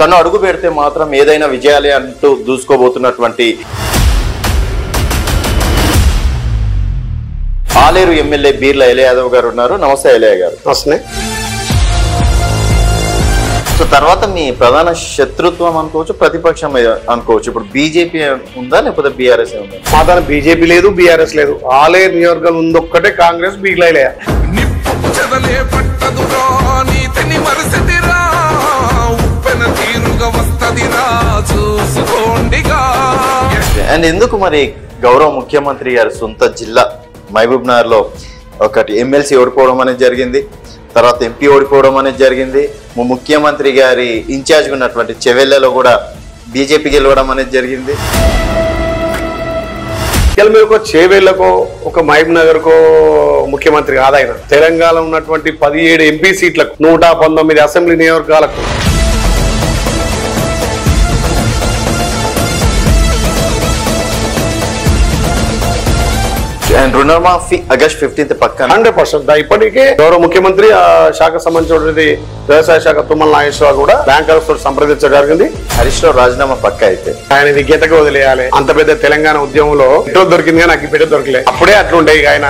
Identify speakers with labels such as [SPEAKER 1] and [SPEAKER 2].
[SPEAKER 1] తను అడుగు పెడితే మాత్రం ఏదైనా విజయాలే అంటూ దూసుకోబోతున్నటువంటి ఆలేరు ఎమ్మెల్యే బీర్ల ఎలయ యాదవ్ గారు ఉన్నారు. నమస్తే ఎలయ గారు.
[SPEAKER 2] నమస్తే.
[SPEAKER 1] సో తర్వాత మీ ప్రధాన శత్రుత్వం అనుకోవచ్చు, ప్రతిపక్షం అనుకోవచ్చు. ఇప్పుడు బీజేపీ ఉందా లేకపోతే బీఆర్ఎస్ ఉందా?
[SPEAKER 2] మాదాన బీజేపీ లేదు, బీఆర్ఎస్ లేదు. ఆలేరు నియోజకవర్గం ఉందొక్కటే కాంగ్రెస్, బీర్ల ఎలయ.
[SPEAKER 1] అండ్ ఎందుకు మరి గౌరవ ముఖ్యమంత్రి గారి సొంత జిల్లా మహబూబ్ నగర్ లో ఒకటి ఎమ్మెల్సీ ఓడిపోవడం అనేది జరిగింది, తర్వాత ఎంపీ ఓడిపోవడం అనేది జరిగింది, ముఖ్యమంత్రి గారి ఇన్ఛార్జ్ ఉన్నటువంటి చెవెళ్లలో కూడా బీజేపీ గెలవడం అనేది జరిగింది.
[SPEAKER 2] మీరు ఒక చేవేళ్లకో ఒక మహబూబ్ నగర్ కో ముఖ్యమంత్రి కాదు ఆయన. తెలంగాణ ఉన్నటువంటి 17 ఎంపీ సీట్లకు 119 అసెంబ్లీ నియోజకవర్గాలకు
[SPEAKER 1] అండ్ రుణమాఫీ ఆగస్ట్ 15 పక్కన
[SPEAKER 2] 100%. ఇప్పటికే గౌరవ ముఖ్యమంత్రి ఆ శాఖ సంబంధించినటువంటి వ్యవసాయ శాఖ తుమ్మల నాగేశ్వరరావు కూడా బ్యాంకర్స్ తో సంప్రదించడం జరిగింది.
[SPEAKER 1] హరీష్ రావు రాజీనామా పక్క అయితే
[SPEAKER 2] ఆయన విజ్ఞతగా వదిలేయాలి. అంత పెద్ద తెలంగాణ ఉద్యమంలో పెట్రోల్ దొరికింది కానీ నాకు పెట్రోల్ దొరకలే. అప్పుడే అట్లుండే ఆయన.